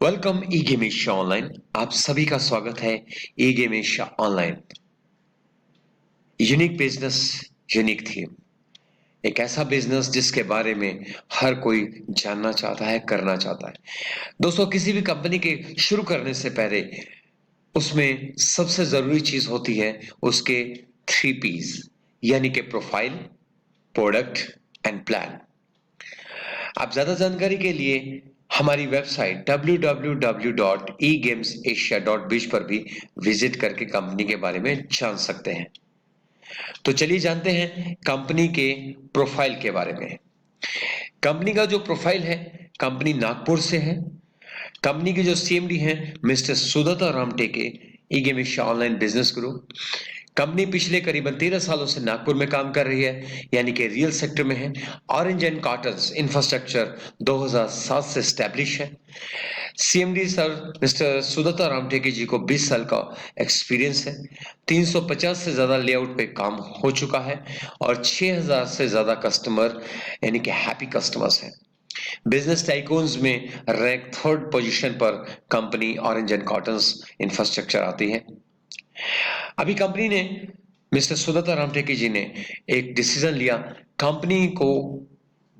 Welcome e game Asia online. आप सभी का स्वागत है e game Asia online. Unique business, unique theme. एक ऐसा बिजनेस जिसके बारे में हर कोई जानना चाहता है, करना चाहता है। दोस्तों, किसी भी कंपनी के शुरू करने से पहले उसमें सबसे जरूरी चीज होती है उसके 3 P's, यानी कि प्रोफाइल, प्रोडक्ट एंड प्लान। आप ज्यादा जानकारी के लिए हमारी वेबसाइट www.egamesasia.biz पर भी विजिट करके कंपनी के बारे में जान सकते हैं। तो चलिए जानते हैं कंपनी के प्रोफाइल के बारे में। कंपनी का जो प्रोफाइल है, कंपनी नागपुर से है। कंपनी के जो सीएमडी हैं मिस्टर सुदत्ता रामटेके, ई गेम एशिया ऑनलाइन बिजनेस गुरु। कंपनी पिछले करीबन 13 सालों से नागपुर में काम कर रही है, यानी कि रियल सेक्टर में है। ऑरेंज एंड कॉटन्स इंफ्रास्ट्रक्चर 2007 से स्टैब्लिश है। सीएमडी सर मिस्टर सुदत्ता रामटेके जी को 20 साल का एक्सपीरियंस है। 350 से ज्यादा लेआउट पे काम हो चुका है और 6000 से ज्यादा कस्टमर यानी कि हैप्पी कस्टमर्स हैं। बिजनेस टाइकून्स में रैंक 3rd पोजीशन पर company orange and cottons infrastructure आती है। अभी कंपनी ने, मिस्टर सुदत्ता रामटेके जी ने एक डिसीजन लिया कंपनी को,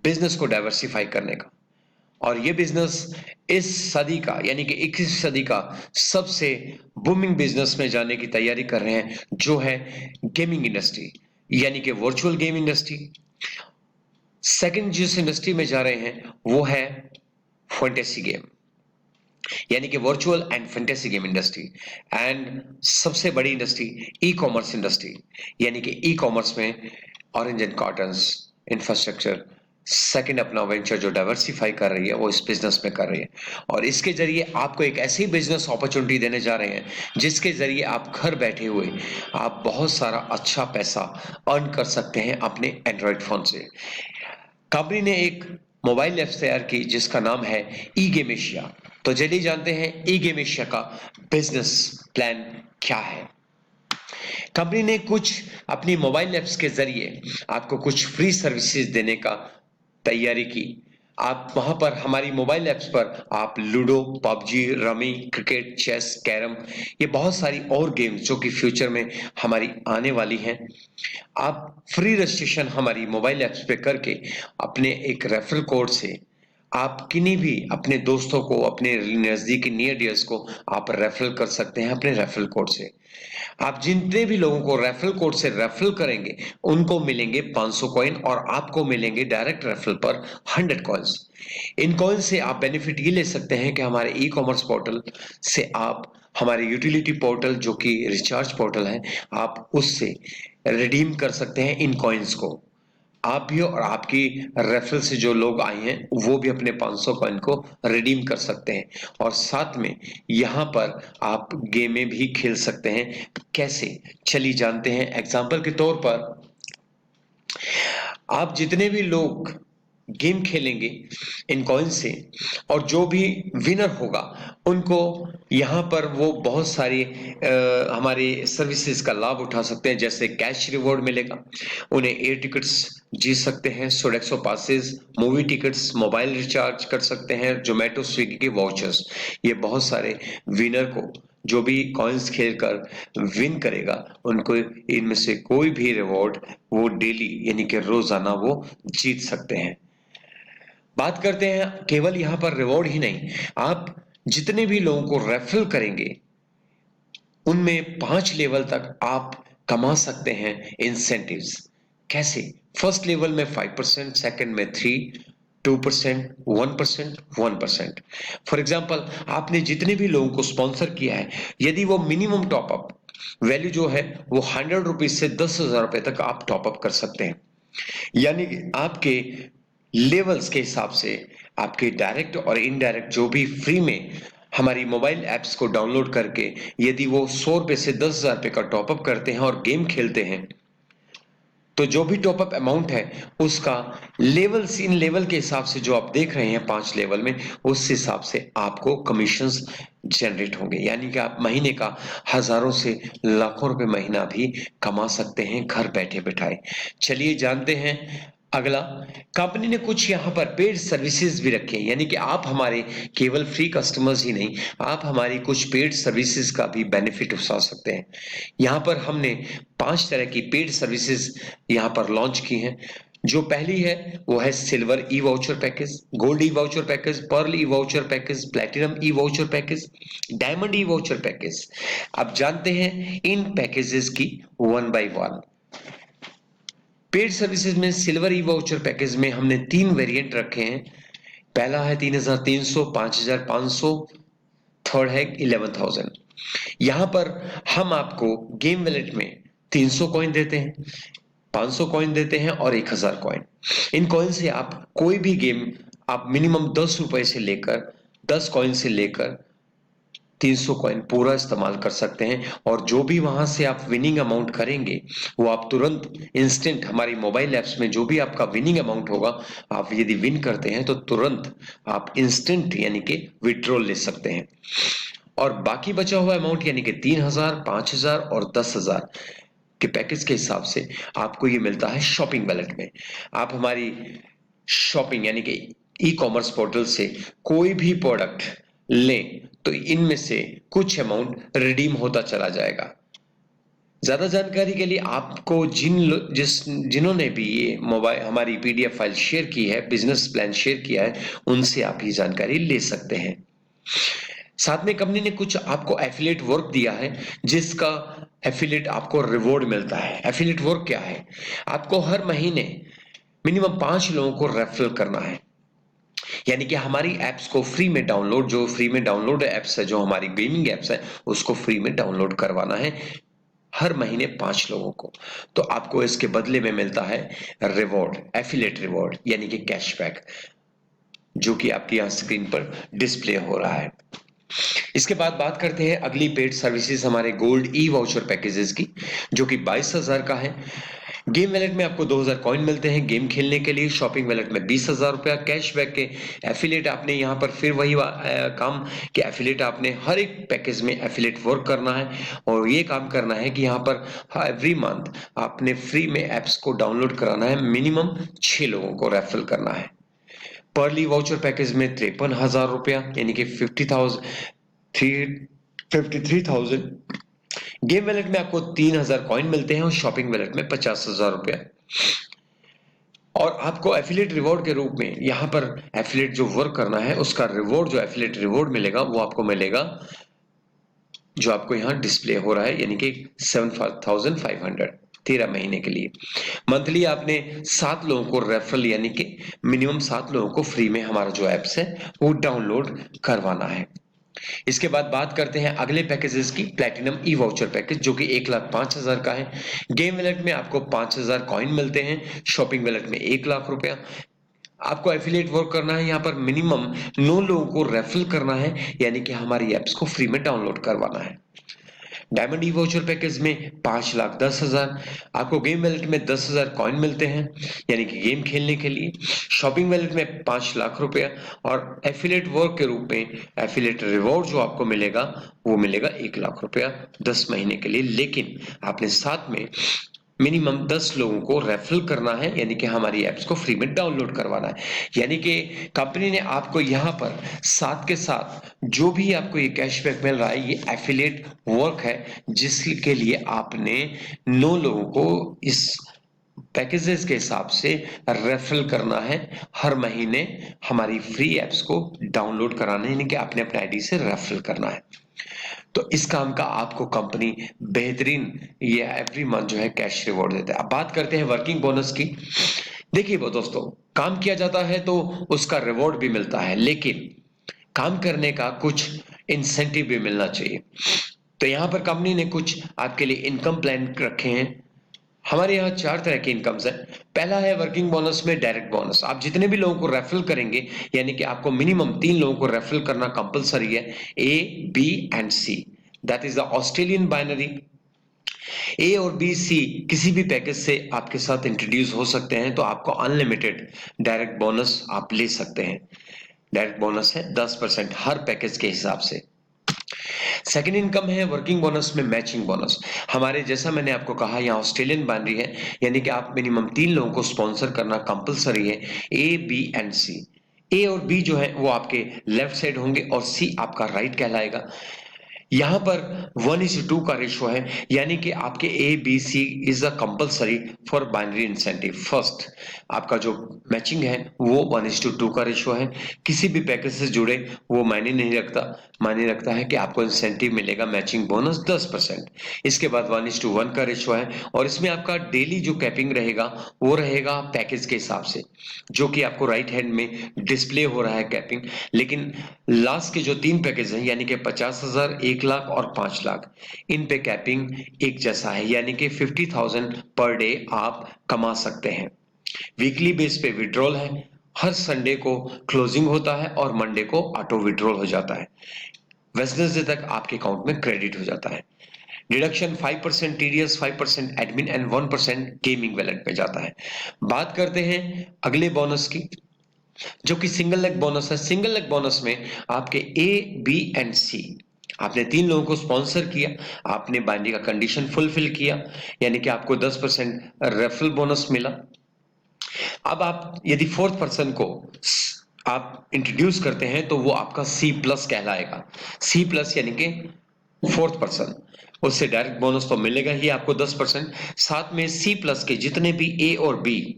बिजनेस को डाइवर्सिफाई करने का। और ये बिजनेस इस सदी का यानी कि 21वीं सदी का सबसे बूमिंग बिजनेस में जाने की तैयारी कर रहे हैं, जो है गेमिंग इंडस्ट्री, यानी कि वर्चुअल गेम इंडस्ट्री। सेकंड जिस इंडस्ट्री में जा रहे हैं वो है फैंटेसी गेम, यानी कि virtual and fantasy game industry. And सबसे बड़ी इंडस्ट्री ई कॉमर्स इंडस्ट्री, यानी कि ई कॉमर्स में orange and cottons infrastructure second अपना वेंचर जो डाइवर्सिफाई कर रही है वो इस बिजनेस में कर रही है। और इसके जरिए आपको एक ऐसी बिजनेस अपॉर्चुनिटी देने जा रहे हैं जिसके जरिए आप घर बैठे हुए आप बहुत सारा अच्छा पैसा अर्न कर सकते हैं अपने एंड्रॉइड फोन से। कंपनी ने एक मोबाइल ऐप तैयार की जिसका नाम है ई गेम एशिया। तो चलिए जानते हैं ई गेम एशिया का बिजनेस प्लान क्या है। कंपनी ने कुछ अपनी मोबाइल ऐप्स के जरिए आपको कुछ फ्री सर्विसेज देने का तैयारी की। आप वहां पर हमारी मोबाइल ऐप्स पर आप ludo, PUBG, rummy, cricket, chess, carrom, ये बहुत सारी और गेम्स जो कि फ्यूचर में हमारी आने वाली हैं, आप फ्री रजिस्ट्रेशन हमारी मोबाइल ऐप्स पे करके अपने एक रेफरल कोड से आप किन्हीं भी अपने दोस्तों को, अपने नजदीकी नियर डियर्स को आप रेफरल कर सकते हैं अपने रेफरल कोड से। आप जितने भी लोगों को रेफरल कोड से रेफरल करेंगे उनको मिलेंगे 500 कॉइन और आपको मिलेंगे डायरेक्ट रेफरल पर 100 कॉइन्स। इन कॉइन से आप बेनिफिट ये ले सकते हैं कि हमारे ई कॉमर्स पोर्टल से आप हमारे यूटिलिटी पोर्टल जो कि रिचार्ज पोर्टल है, आप उससे रिडीम कर सकते हैं इन कॉइन्स को। आप भी और आपकी रेफरल से जो लोग आए हैं वो भी अपने 500 कॉइन को रिडीम कर सकते हैं। और साथ में यहाँ पर आप गेमें भी खेल सकते हैं। कैसे, चलिए जानते हैं। एग्जाम्पल के तौर पर आप जितने भी लोग गेम खेलेंगे इन कॉइन से और जो भी विनर होगा उनको यहाँ पर वो बहुत सारी हमारे सर्विसेज का लाभ उठा सकते हैं। जैसे कैश रिवॉर्ड मिलेगा, उन्हें एयर टिकट्स जीत सकते हैं, Sodexo passes, movie tickets, mobile recharge कर सकते हैं, जोमेटो स्विगी के वाउचर्स। ये बहुत सारे विनर को, जो भी कॉइन्स खेलकर विन करेगा, उनको इनमें से कोई भी रिवॉर्ड वो डेली यानी कि रोजाना वो जीत सकते हैं। बात करते हैं केवल यहाँ पर रिवॉर्ड ही नहीं, आप जितने भी लोगों को रेफरल करेंगे उनमें 5 लेवल तक आप कमा सकते हैं इंसेंटिव्स। कैसे? फर्स्ट लेवल में 5%, सेकंड में 3, 2%, 1%, 1%। फॉर एग्जाम्पल, आपने जितने भी लोगों को स्पॉन्सर किया है, यदि वो मिनिमम टॉपअप वैल्यू जो है वो 100 रुपीज से 10,000 रुपए तक आप टॉपअप कर सकते हैं। यानी कि आपके लेवल्स के हिसाब से आपके डायरेक्ट और इनडायरेक्ट जो भी फ्री में हमारी मोबाइल ऐप्स को डाउनलोड करके यदि वो 100 रुपए से 10,000 रुपए का टॉपअप करते हैं और गेम खेलते हैं, तो जो भी टॉपअप अमाउंट है उसका लेवल्स, इन लेवल के हिसाब से जो आप देख रहे हैं 5 लेवल में, उस हिसाब से आपको कमीशंस जनरेट होंगे। यानी कि आप महीने का हजारों से लाखों रुपए महीना भी कमा सकते हैं घर बैठे बैठाए। चलिए जानते हैं अगला, कंपनी ने कुछ यहाँ पर पेड सर्विसेज भी रखे हैं, यानी कि आप हमारे केवल फ्री कस्टमर्स ही नहीं, आप हमारी कुछ पेड सर्विसेज का भी बेनिफिट उठा सकते हैं। यहाँ पर हमने 5 तरह की पेड सर्विसेज यहाँ पर लॉन्च की हैं। जो पहली है वो है silver e voucher package, gold e voucher package, pearl e voucher package, platinum e voucher package, diamond e voucher package. अब जानते हैं इन पैकेजेस की one by one. Paid services में सिल्वर ई वाउचर पैकेज में हमने 3 वेरिएंट रखे हैं। पहला है 3,300, 5,500, थर्ड है 11,000। यहां पर हम आपको गेम वैलेट में 300 कॉइन देते हैं, 500 कॉइन देते हैं और 1,000 कॉइन। इन कॉइन से आप कोई भी गेम आप मिनिमम 10 रुपए से लेकर 10 कॉइन से लेकर 300 कॉइन पूरा इस्तेमाल कर सकते हैं। और जो भी वहां से आप विनिंग अमाउंट करेंगे वो आप तुरंत इंस्टेंट हमारी मोबाइल ऐप्स में जो भी आपका विनिंग अमाउंट होगा, आप यदि विन करते हैं तो तुरंत आप इंस्टेंट यानी कि विड्रॉल ले सकते हैं। और बाकी बचा हुआ अमाउंट यानी कि 3,000, 5,000 और 10,000 के पैकेज के हिसाब से आपको ये मिलता है शॉपिंग वैलेट में। आप हमारी शॉपिंग यानी कि ई कॉमर्स पोर्टल से कोई भी प्रोडक्ट लें तो इनमें से कुछ अमाउंट रिडीम होता चला जाएगा। ज्यादा जानकारी के लिए आपको जिन्होंने भी ये मोबाइल हमारी पीडीएफ फाइल शेयर की है, बिजनेस प्लान शेयर किया है, उनसे आप ये जानकारी ले सकते हैं। साथ में कंपनी ने कुछ आपको एफिलिएट वर्क दिया है, जिसका एफिलिएट आपको रिवॉर्ड मिलता है। एफिलिएट वर्क क्या है? आपको हर महीने मिनिमम 5 लोगों को रेफरल करना है, यानी कि हमारी एप्स को फ्री में डाउनलोड, जो फ्री में डाउनलोड एप्स है, जो हमारी गेमिंग एप्स है, उसको फ्री में डाउनलोड करवाना है हर महीने 5 लोगों को। तो आपको इसके बदले में मिलता है रिवॉर्ड, एफिलिएट रिवॉर्ड यानी कि कैशबैक, जो कि आपकी यहां स्क्रीन पर डिस्प्ले हो रहा है। इसके बाद बात करते हैं अगली पेड सर्विसेज हमारे गोल्ड ई वाउचर पैकेजेस की, जो कि 22,000 का है। गेम वैलेट में आपको 2,000 कॉइन मिलते हैं गेम खेलने के लिए, शॉपिंग वैलेट में 20,000 रुपया कैशबैक के। एफिलिएट आपने यहाँ पर फिर वही काम कि एफिलिएट आपने हर एक पैकेज में एफिलिएट वर्क करना है, और ये काम करना है कि यहाँ पर एवरी मंथ आपने फ्री में एप्स को डाउनलोड कराना है, मिनिमम 6 लोगों को रेफरल करना है। पर्ली वाउचर पैकेज में 53,000 रुपया यानी कि 53,000। गेम वैलेट में आपको 3,000 कॉइन मिलते हैं और शॉपिंग वैलेट में 50,000 रुपया। और आपको एफिलिएट रिवॉर्ड के रूप में यहाँ पर एफिलिएट जो वर्क करना है उसका रिवॉर्ड, जो एफिलिएट रिवॉर्ड मिलेगा वो आपको मिलेगा, जो आपको यहाँ डिस्प्ले हो रहा है, यानी कि 7,500 13 महीने के लिए। मंथली आपने 7 लोगों को रेफरल यानी कि मिनिमम 7 लोगों को फ्री में हमारा जो एप्स है वो डाउनलोड करवाना है। इसके बाद बात करते हैं अगले पैकेजेस की, प्लैटिनम ई वाउचर पैकेज, जो कि 1,05,000 का है। गेम वैलेट में आपको 5,000 कॉइन मिलते हैं, शॉपिंग वैलेट में 1,00,000 रुपया। आपको एफिलिएट वर्क करना है, यहाँ पर मिनिमम 9 लोगों को रेफरल करना है, यानी कि हमारी एप्स को फ्री में डाउनलोड करवाना है। डायमंड ई वाउचर पैकेज में 5,10,000, आपको गेम वैलेट में 10,000 कॉइन मिलते हैं यानी कि गेम खेलने के लिए, शॉपिंग वैलेट में 5,00,000 रुपया, और एफिलिएट वर्क के रूप में एफिलिएट रिवॉर्ड जो आपको मिलेगा वो मिलेगा 1,00,000 रुपया 10 महीने के लिए। लेकिन आपने साथ में मिनिमम 10 लोगों को रेफरल करना है, यानी कि हमारी एप्स को फ्री में डाउनलोड करवाना है। यानी कि कंपनी ने आपको यहाँ पर साथ के साथ जो भी आपको ये कैशबैक मिल रहा है ये एफिलिएट वर्क है, जिसके लिए आपने 9 लोगों को इस पैकेजेस के हिसाब से रेफरल करना है, हर महीने हमारी फ्री एप्स को डाउनलोड कराना है, यानी कि आपने अपने आईडी से रेफरल करना है। तो इस काम का आपको कंपनी बेहतरीन ये एवरी मंथ जो है कैश रिवॉर्ड देता है। अब बात करते हैं वर्किंग बोनस की। देखिए वो दोस्तों, काम किया जाता है तो उसका रिवॉर्ड भी मिलता है, लेकिन काम करने का कुछ इंसेंटिव भी मिलना चाहिए। तो यहाँ पर कंपनी ने कुछ आपके लिए इनकम प्लान रखे हैं। हमारे यहाँ 4 तरह की इनकम्स है। पहला है वर्किंग बोनस में डायरेक्ट बोनस। आप जितने भी लोगों को रेफरल करेंगे, यानी कि आपको मिनिमम 3 लोगों को रेफरल करना कंपलसरी है, A, B and C, that is the Australian binary. A और बी, सी किसी भी पैकेज से आपके साथ इंट्रोड्यूस हो सकते हैं, तो आपको अनलिमिटेड डायरेक्ट बोनस आप ले सकते हैं। डायरेक्ट बोनस है 10% हर पैकेज के हिसाब से। सेकंड इनकम है वर्किंग बोनस में मैचिंग बोनस। हमारे जैसा मैंने आपको कहा यहाँ ऑस्ट्रेलियन बाइनरी है, यानी कि आप मिनिमम 3 लोगों को स्पॉन्सर करना कंपलसरी है, ए बी एंड सी। ए और बी जो है वो आपके लेफ्ट साइड होंगे और सी आपका राइट कहलाएगा। यहां पर 1:2 का रेशो है, यानी कि आपके A B C is a compulsory for binary incentive. First आपका जो मैचिंग है वो 1:2 का रेशो है। किसी भी पैकेज से जुड़े वो मायने नहीं रखता, मायने रखता है कि आपको इंसेंटिव मिलेगा मैचिंग बोनस 10%। इसके बाद 1:1 का रेशो है, और इसमें आपका डेली जो कैपिंग रहेगा वो रहेगा पैकेज के हिसाब से, जो कि आपको राइट हैंड में डिस्प्ले हो रहा है कैपिंग। लेकिन लास्ट के जो 3 पैकेज हैं, यानी कि 50,000, 1 लाख और 5 लाख, इन पे कैपिंग एक जैसा है, यानी कि 50,000 पर डे आप कमा सकते हैं। वीकली बेस पे विड्रॉल है, हर संडे को क्लोजिंग होता है और मंडे को ऑटो विड्रॉल हो जाता है। वेडनेसडे तक आपके अकाउंट में क्रेडिट हो जाता है। Deduction 5% TDS, 5% admin and 1% gaming wallet पे जाता है। बात करते हैं अगले बोनस की, जो कि सिंगल लेग बोनस है। सिंगल लेग बोनस में आपके ए बी एंड सी, आपने 3 लोगों को स्पॉन्सर किया, आपने बाइंडिंग का कंडीशन फुलफिल किया, यानी कि आपको 10% रेफरल बोनस मिला। अब आप यदि फोर्थ पर्सन को आप इंट्रोड्यूस करते हैं तो वो आपका सी प्लस कहलाएगा। सी प्लस यानी कि फोर्थ पर्सन, उससे डायरेक्ट बोनस तो मिलेगा ही आपको 10%, साथ में सी प्लस के जितने भी ए और बी,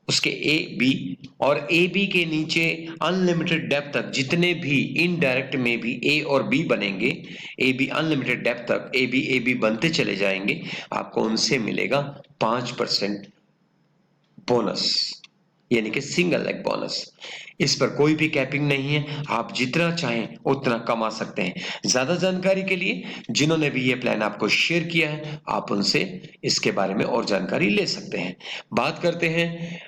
उसके ए बी और ए बी के नीचे अनलिमिटेड डेप्थ तक जितने भी इनडायरेक्ट में भी ए और बी बनेंगे, ए बी अनलिमिटेड डेप्थ तक ए बी बनते चले जाएंगे, आपको उनसे मिलेगा 5% बोनस, यानी कि सिंगल लेग बोनस। इस पर कोई भी कैपिंग नहीं है, आप जितना चाहें उतना कमा सकते हैं। ज्यादा जानकारी के लिए जिन्होंने भी ये प्लान आपको शेयर किया है, आप उनसे इसके बारे में और जानकारी ले सकते हैं। बात करते हैं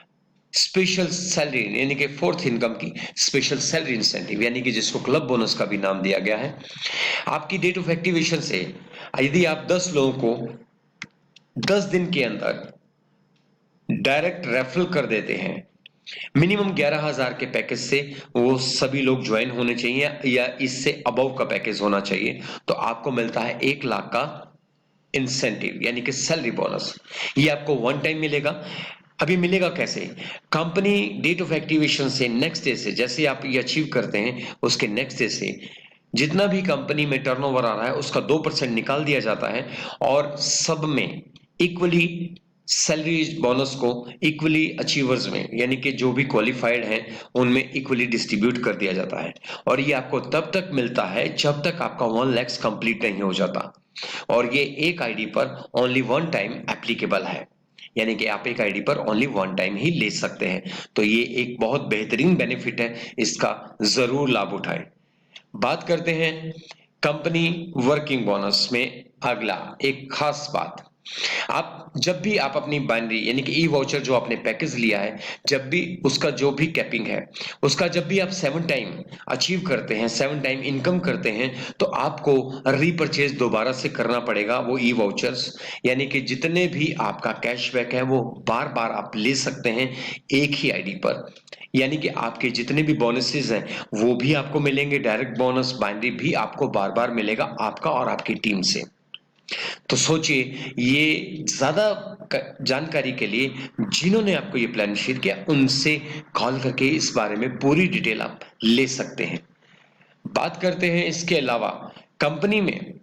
स्पेशल सैलरी यानी कि फोर्थ इनकम की, स्पेशल सैलरी इंसेंटिव, यानी कि जिसको क्लब बोनस का भी नाम दिया गया है। आपकी डेट ऑफ एक्टिवेशन से यदि आप 10 लोगों को 10 दिन के अंदर डायरेक्ट रेफरल कर देते हैं, मिनिमम 11,000 के पैकेज से वो सभी लोग ज्वाइन होने चाहिए या इससे अबव का पैकेज होना चाहिए, तो आपको मिलता है 1 लाख का इंसेंटिव, यानी कि सैलरी बोनस। ये आपको वन टाइम मिलेगा। अभी मिलेगा कैसे? कंपनी डेट ऑफ एक्टिवेशन से नेक्स्ट डे से, जैसे आप ये अचीव करते हैं उसके नेक्स्ट डे से जितना भी कंपनी में टर्नओवर आ रहा है उसका 2% निकाल दिया जाता है, और सब में इक्वली सैलरी बोनस को इक्वली अचीवर्स में, यानी कि जो भी क्वालिफाइड हैं उनमें इक्वली डिस्ट्रीब्यूट कर दिया जाता है। और ये आपको तब तक मिलता है जब तक आपका 1 लाख कंप्लीट नहीं हो जाता, और ये एक आईडी पर ओनली वन टाइम एप्लीकेबल है, यानी कि आप एक आईडी पर ओनली वन टाइम ही ले सकते हैं। तो ये एक बहुत बेहतरीन बेनिफिट है, इसका जरूर लाभ उठाएं। बात करते हैं कंपनी वर्किंग बोनस में अगला एक खास बात। आप जब भी आप अपनी बाइनरी यानी कि ई वाउचर जो आपने पैकेज लिया है, जब भी उसका जो भी कैपिंग है, उसका जब भी आप 7 टाइम अचीव करते हैं, 7 टाइम इनकम करते हैं, तो आपको रीपरचेज दोबारा से करना पड़ेगा वो ई वाउचर्स, यानी कि जितने भी आपका कैशबैक है वो बार बार आप ले सकते हैं एक ही आईडी पर, यानी कि आपके जितने भी बोनसेस हैं वो भी आपको मिलेंगे, डायरेक्ट बोनस बाइनरी भी आपको बार बार मिलेगा आपका और आपकी टीम से। तो सोचिए, ये ज्यादा जानकारी के लिए जिन्होंने आपको ये प्लान शेयर किया उनसे कॉल करके इस बारे में पूरी डिटेल आप ले सकते हैं। बात करते हैं इसके अलावा कंपनी में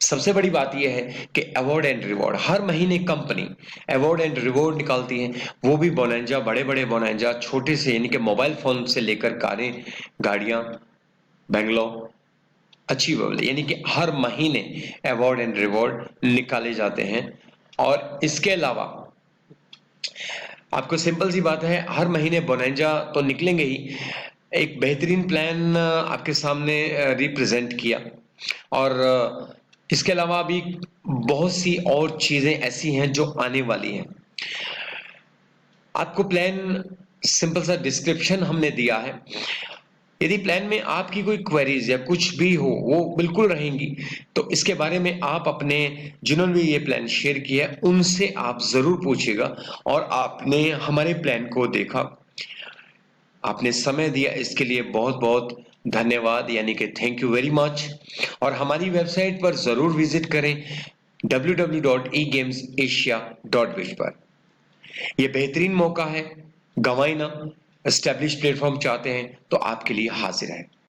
सबसे बड़ी बात यह है कि अवार्ड एंड रिवॉर्ड, हर महीने कंपनी अवार्ड एंड रिवॉर्ड निकालती है, वो भी बोनंजा, बड़े बड़े बोनंजा, छोटे से यानी कि मोबाइल फोन से लेकर कारें, गाड़ियां, बेंगलोर अचीवेबल, यानी कि हर महीने अवार्ड एंड रिवॉर्ड निकाले जाते हैं। और इसके अलावा आपको सिंपल सी बात है, हर महीने बोनंजा तो निकलेंगे ही। एक बेहतरीन प्लान आपके सामने रिप्रेजेंट किया, और इसके अलावा भी बहुत सी और चीजें ऐसी हैं जो आने वाली हैं। आपको प्लान सिंपल सा डिस्क्रिप्शन हमने दिया है, यदि प्लान में आपकी कोई क्वेरीज या कुछ भी हो वो बिल्कुल रहेंगी, तो इसके बारे में आप अपने जिन्होंने भी ये प्लान शेयर किया है उनसे आप जरूर पूछिएगा। और आपने हमारे प्लान को देखा, आपने समय दिया इसके लिए बहुत बहुत धन्यवाद, यानी कि थैंक यू वेरी मच। और हमारी वेबसाइट पर जरूर विजिट करें www.egamesasia.biz पर। यह बेहतरीन मौका है, गंवाई ना। एस्टेब्लिश प्लेटफॉर्म चाहते हैं तो आपके लिए हाजिर है।